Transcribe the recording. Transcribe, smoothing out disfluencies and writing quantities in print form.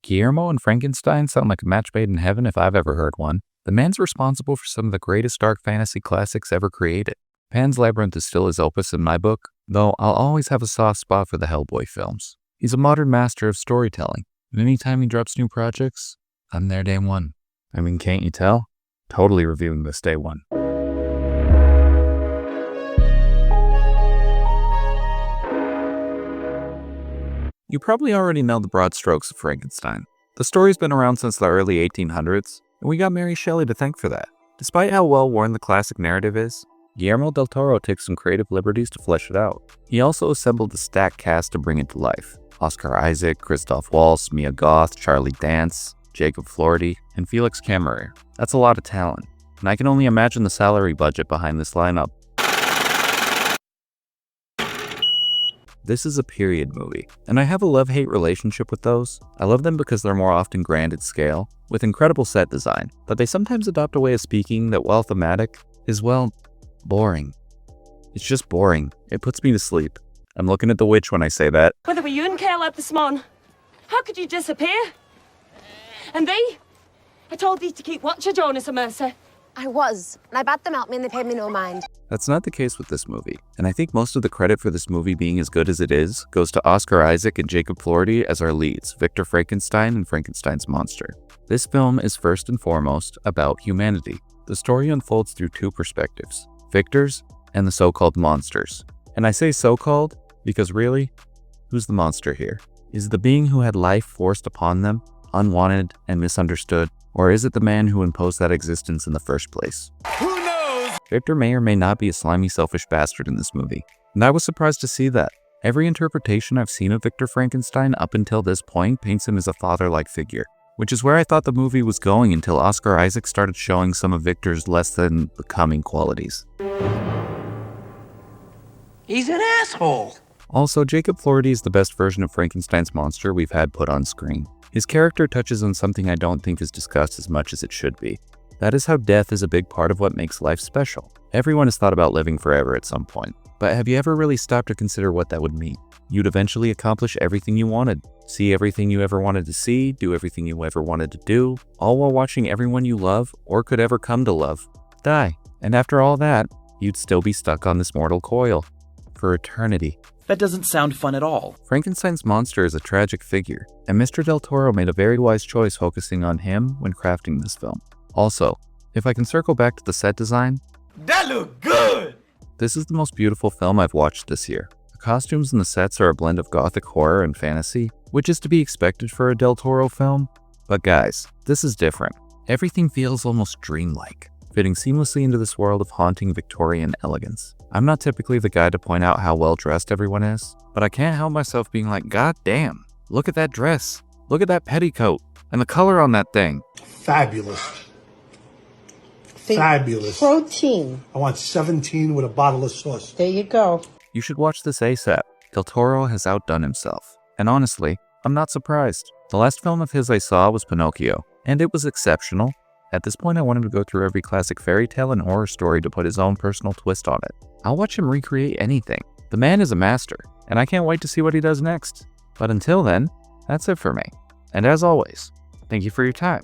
Guillermo and Frankenstein sound like a match made in heaven if I've ever heard one. The man's responsible for some of the greatest dark fantasy classics ever created. Pan's Labyrinth is still his opus in my book, though I'll always have a soft spot for the Hellboy films. He's a modern master of storytelling, and anytime he drops new projects, I'm there day one. I mean, can't you tell? Totally reviewing this day one. You probably already know the broad strokes of Frankenstein. The story's been around since the early 1800s, and we got Mary Shelley to thank for that. Despite how well-worn the classic narrative is, Guillermo del Toro takes some creative liberties to flesh it out. He also assembled a stacked cast to bring it to life. Oscar Isaac, Christoph Waltz, Mia Goth, Charlie Dance, Jacob Flaherty, and Felix Cammarer. That's a lot of talent, and I can only imagine the salary budget behind this lineup. This is a period movie, and I have a love-hate relationship with those. I love them because they're more often grand at scale, with incredible set design, but they sometimes adopt a way of speaking that, while thematic, is, well, boring. It's just boring. It puts me to sleep. I'm looking at the witch when I say that. Whether were you and Caleb this morning? How could you disappear? And thee? I told thee to keep watch of Jonas and Mercy. I was, and I bade them help me and they paid me no mind. That's not the case with this movie, and I think most of the credit for this movie being as good as it is goes to Oscar Isaac and Jacob Flaherty as our leads, Victor Frankenstein and Frankenstein's monster. This film is first and foremost about humanity. The story unfolds through two perspectives, Victor's and the so-called monsters. And I say so-called because really, who's the monster here? Is it the being who had life forced upon them, unwanted and misunderstood? Or is it the man who imposed that existence in the first place? Who knows? Victor may or may not be a slimy, selfish bastard in this movie, and I was surprised to see that. Every interpretation I've seen of Victor Frankenstein up until this point paints him as a father-like figure, which is where I thought the movie was going until Oscar Isaac started showing some of Victor's less than becoming qualities. He's an asshole. Also, Jacob Flaherty is the best version of Frankenstein's monster we've had put on screen. His character touches on something I don't think is discussed as much as it should be. That is how death is a big part of what makes life special. Everyone has thought about living forever at some point, but have you ever really stopped to consider what that would mean? You'd eventually accomplish everything you wanted, see everything you ever wanted to see, do everything you ever wanted to do, all while watching everyone you love, or could ever come to love, die. And after all that, you'd still be stuck on this mortal coil for eternity. That doesn't sound fun at all. Frankenstein's monster is a tragic figure, and Mr. Del Toro made a very wise choice focusing on him when crafting this film. Also, if I can circle back to the set design, That look good! This is the most beautiful film I've watched this year. The costumes and the sets are a blend of gothic horror and fantasy, which is to be expected for a Del Toro film. But guys, this is different. Everything feels almost dreamlike, fitting seamlessly into this world of haunting Victorian elegance. I'm not typically the guy to point out how well dressed everyone is, but I can't help myself being like, God damn, look at that dress, look at that petticoat, and the color on that thing. Fabulous. Fabulous. Protein. I want 17 with a bottle of sauce. There you go. You should watch this ASAP. Del Toro has outdone himself. And honestly, I'm not surprised. The last film of his I saw was Pinocchio, and it was exceptional. At this point, I wanted to go through every classic fairy tale and horror story to put his own personal twist on it. I'll watch him recreate anything. The man is a master, and I can't wait to see what he does next. But until then, that's it for me. And as always, thank you for your time.